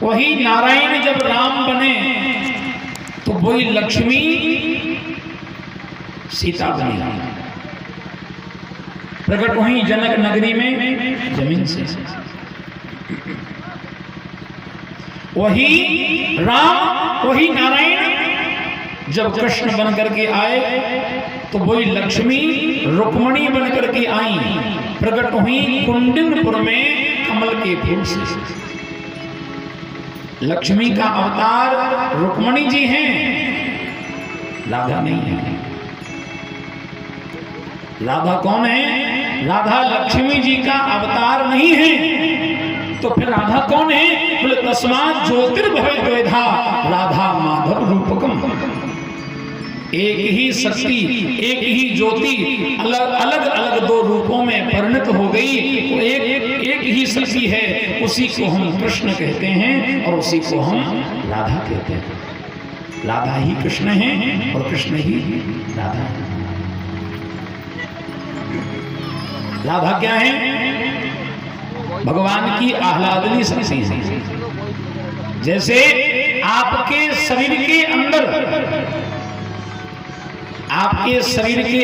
वही नारायण जब राम बने तो वही लक्ष्मी सीता बनी, प्रकट वही जनक नगरी में जमीन से। वही राम वही नारायण जब कृष्ण बन करके आए तो वही लक्ष्मी रुक्मणी बन करके आई, प्रकट हुई कुंडिनपुर में कमल के फूल से। लक्ष्मी का अवतार रुक्मणी जी हैं, राधा नहीं है। राधा कौन है? राधा लक्ष्मी जी का अवतार नहीं है। तो फिर राधा कौन है? बोले तस्मात् ज्योतिर्भवेत् द्विधा राधा माधव रूपकम। एक ही शक्ति, एक ही ज्योति अलग अलग दो रूपों में परिणत हो गई, वो एक ही शक्ति है। उसी को हम कृष्ण कहते हैं और उसी को हम राधा कहते हैं। राधा ही कृष्ण है और कृष्ण ही राधा है। राधा क्या है? भगवान की आह्लादनी शक्ति है। जैसे आपके शरीर के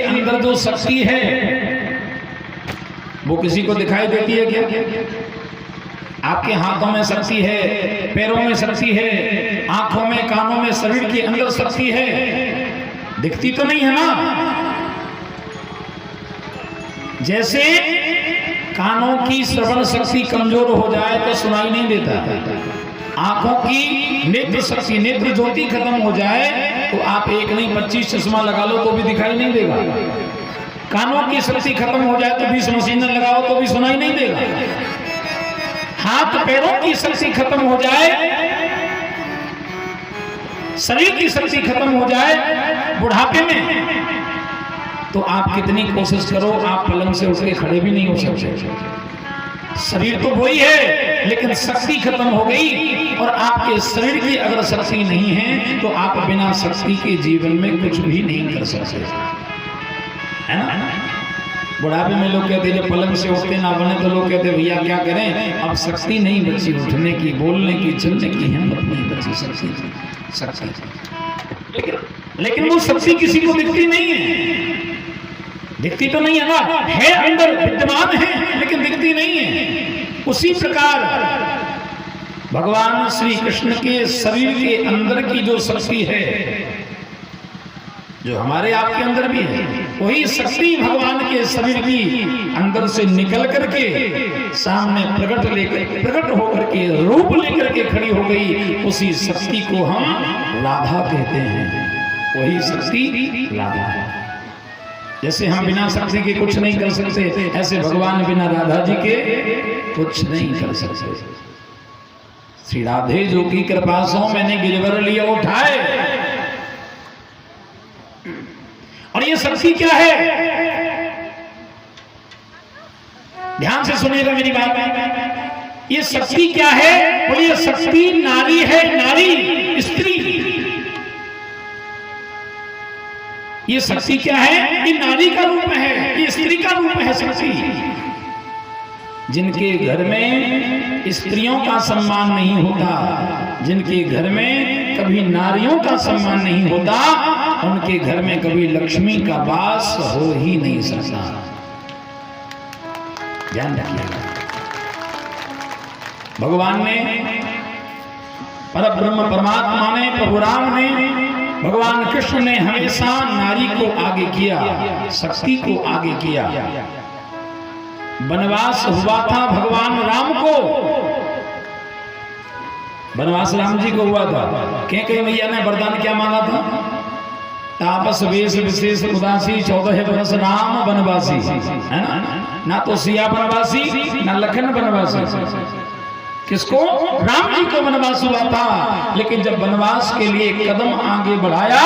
अंदर जो शक्ति है वो किसी को दिखाई देती है क्या? आपके हाथों में शक्ति है, पैरों में शक्ति है, आंखों में, कानों में, शरीर के अंदर शक्ति है, दिखती तो नहीं है ना। जैसे कानों की श्रवण शक्ति कमजोर हो जाए तो सुनाई नहीं देता, आंखों की नेत्र शक्ति, नेत्र ज्योति खत्म हो जाए तो आप एक नहीं 25 चश्मा लगा लो तो भी दिखाई नहीं देगा। कानों की शक्ति खत्म हो जाए तो 20 मशीन लगाओ तो भी सुनाई नहीं देगा। हाथ पैरों की शक्ति खत्म हो जाए, शरीर की शक्ति खत्म हो जाए बुढ़ापे में तो आप कितनी कोशिश करो, आप पलंग से उठ के खड़े भी नहीं हो सकते। शरीर तो वही है लेकिन शक्ति खत्म हो गई। और आपके शरीर की अगर शक्ति नहीं है तो आप बिना शक्ति के जीवन में कुछ भी नहीं कर सकते, है ना। बुढ़ापे में लोग कहते जब पलंग से उठते ना बने तो लोग कहते भैया क्या करें, अब शक्ति नहीं बची उठने की, बोलने की, चलने की हिम्मत नहीं बची। शक्ति लेकिन वो शक्ति किसी को दिखती नहीं है। दिखती तो नहीं है ना, है अंदर विद्यमान है लेकिन दिखती नहीं है। उसी प्रकार भगवान श्री कृष्ण के शरीर के अंदर की जो शक्ति है, जो हमारे आपके अंदर भी है, वही शक्ति भगवान के शरीर की अंदर से निकल करके सामने प्रकट होकर के रूप लेकर के खड़ी हो गई। उसी शक्ति को हम राधा कहते हैं। वही शक्ति राधा है। जैसे हम बिना शक्ति के कुछ नहीं कर सकते, ऐसे भगवान बिना राधा जी के कुछ नहीं कर सकते। श्री राधे जो की कृपा सो मैंने गिरवर लिया उठाए। और ये शक्ति क्या है? ध्यान से सुनिएगा मेरी बात। ये शक्ति क्या है? बोलिए शक्ति नारी है, नारी स्त्री। ये शक्ति क्या है? ये नारी का रूप है, ये स्त्री का रूप है शक्ति। जिनके घर में स्त्रियों का सम्मान नहीं होता, जिनके घर में कभी नारियों का सम्मान नहीं होता, उनके घर में कभी लक्ष्मी का वास हो ही नहीं सकता। ध्यान रखिएगा। भगवान ने, परब्रह्म परमात्मा ने, प्रभु राम ने, भगवान कृष्ण ने हमेशा नारी को आगे किया, शक्ति को आगे किया। वनवास हुआ था भगवान राम को, वनवास राम जी को हुआ था। कई मैया ने वरदान क्या मांगा था? तापस वेश विशेष उदासी 14 वर्ष राम वनवासी, है ना तो सिया वनवासी ना लखन वनवासी। किसको? राम जी को वनवास हुआ था। लेकिन जब वनवास के लिए कदम आगे बढ़ाया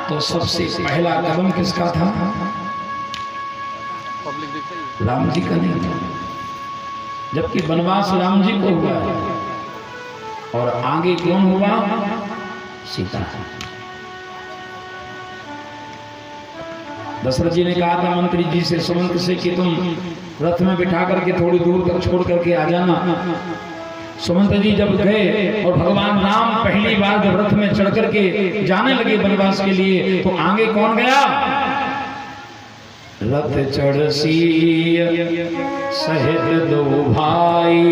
तो सबसे पहला कदम किसका था? राम जी का नहीं था। जबकि वनवास राम जी को हुआ और आगे कौन हुआ? सीता। दशरथ जी ने कहा था मंत्री जी से, सुमंत से कि तुम रथ में बिठा करके थोड़ी दूर तक छोड़ करके आ जाना। सुमंत जी जब गए और भगवान राम पहली बार जब रथ में चढ़ करके जाने लगे वनवास के लिए, तो आगे कौन गया? रथ चढ़ सिय सहित दो भाई,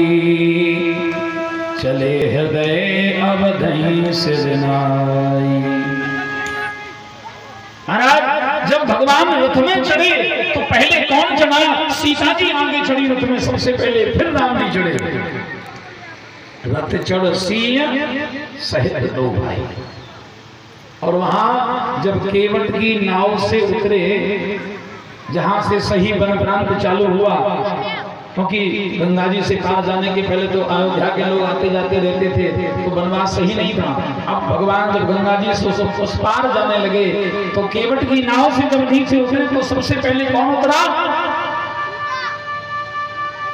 चले हृदय अवधि सिरनाई। महाराज जब भगवान रथ में चढ़े तो पहले कौन चढ़ा? सीता जी आगे चढ़ी रथ में सबसे पहले, फिर राम जी चढ़े। रथ चढ़ सिय सहित दो भाई। और वहां जब केवट की नाव से उतरे, जहां से सही वन प्रांत चालू हुआ, क्योंकि गंगा जी से पार जाने के पहले तो अयोध्या के लोग आते जाते रहते थे, तो वनवास सही नहीं था। अब भगवान जब गंगा जी से उस पार जाने लगे तो केवट की नाव से जब नीचे उतरे तो सबसे पहले कौन उतरा?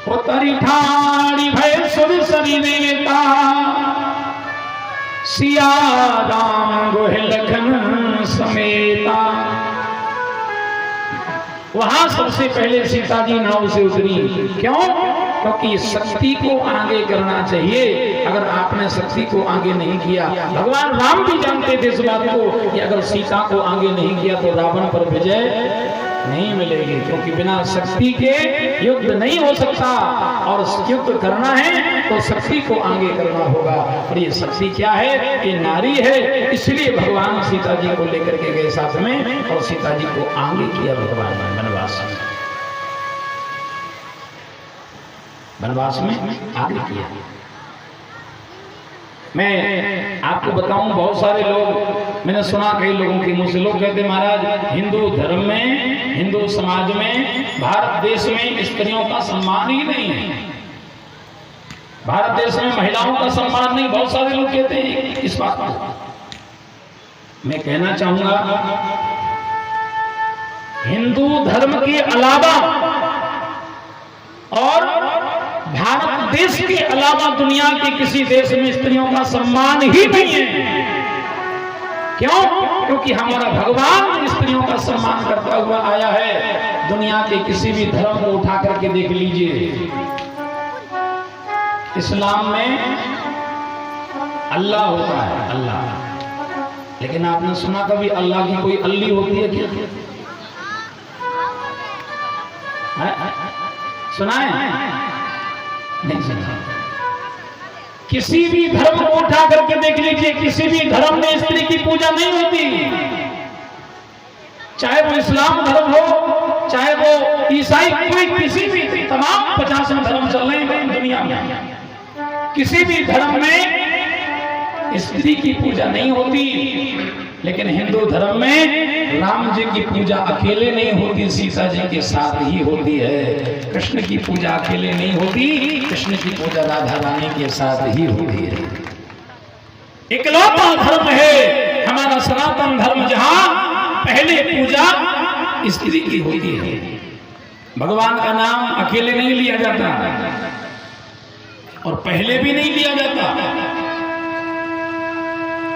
उतरी ठाड़ी भय सुर सरिनेता, सिया राम गोहे लखन समेता। वहां सबसे पहले सीता जी नाव से उतरी। क्यों? क्योंकि शक्ति को आगे करना चाहिए। अगर आपने शक्ति को आगे नहीं किया, भगवान राम भी जानते थे इस बात को कि अगर सीता को आगे नहीं किया तो रावण पर विजय नहीं मिलेगी, क्योंकि बिना शक्ति के युद्ध नहीं हो सकता, और युद्ध करना है तो शक्ति को आगे करना होगा। और ये शक्ति क्या है? ये नारी है। इसलिए भगवान सीता जी को लेकर के गए साथ में, और सीता जी को आगे किया भगवान ने वनवास में आगे किया। मैं आपको बताऊं, बहुत सारे लोग, मैंने सुना कई लोगों के मुंह से, लोग कहते महाराज हिंदू धर्म में, हिंदू समाज में, भारत देश में स्त्रियों का सम्मान ही नहीं है, भारत देश में महिलाओं का सम्मान नहीं। बहुत सारे लोग कहते हैं इस बात को। मैं कहना चाहूंगा, हिंदू धर्म के अलावा और भारत देश के अलावा दुनिया के किसी देश में स्त्रियों का सम्मान ही नहीं है। क्यों? क्योंकि हमारा भगवान स्त्रियों का सम्मान करता हुआ आया है। दुनिया के किसी भी धर्म को उठा करके देख लीजिए, इस्लाम में अल्लाह होता है, अल्लाह। लेकिन आपने सुना कभी अल्लाह की कोई अल्ली होती है क्या? सुना है? नहीं सुना। किसी भी धर्म को उठा करके देख लीजिए, किसी भी धर्म में स्त्री की पूजा नहीं होती। चाहे वो इस्लाम धर्म हो, चाहे वो ईसाई, कोई किसी भी, तमाम 50 धर्म चल रहे हैं दुनिया में, किसी भी धर्म में स्त्री की पूजा नहीं होती। लेकिन हिंदू धर्म में राम जी की पूजा अकेले नहीं होती, सीता जी के साथ ही होती है। कृष्ण की पूजा अकेले नहीं होती, कृष्ण की पूजा राधा रानी के साथ ही होती है। इकलौता धर्म है हमारा सनातन धर्म, जहां पहले पूजा स्त्री की होती है। भगवान का नाम अकेले नहीं लिया जाता और पहले भी नहीं लिया जाता।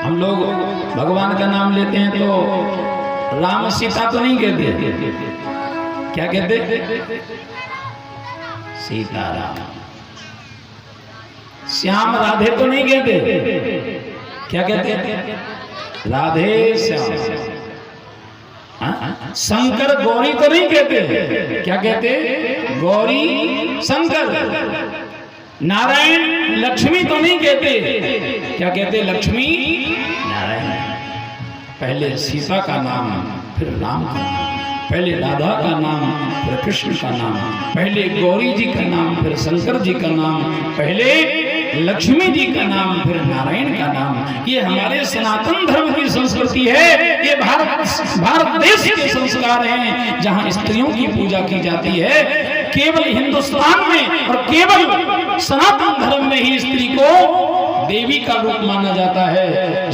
हम लोग भगवान का नाम लेते हैं तो राम सीता तो नहीं कहते, क्या कहते? सीताराम। श्याम राधे तो नहीं कहते, क्या कहते? राधे श्याम। शंकर गौरी तो नहीं कहते, क्या कहते? गौरी शंकर। नारायण लक्ष्मी तो नहीं कहते, क्या कहते? लक्ष्मी नारायण। पहले सीता का नाम, फिर राम का नाम, पहले राधा का नाम, फिर कृष्ण का नाम, पहले गौरी जी का नाम, फिर शंकर जी का नाम, पहले लक्ष्मी जी का नाम, फिर नारायण का नाम। ये हमारे सनातन धर्म की संस्कृति है। ये भारत देश के संस्कार हैं, जहां स्त्रियों की पूजा की जाती है। केवल हिंदुस्तान में और केवल सनातन धर्म में ही स्त्री को देवी का रूप माना जाता है।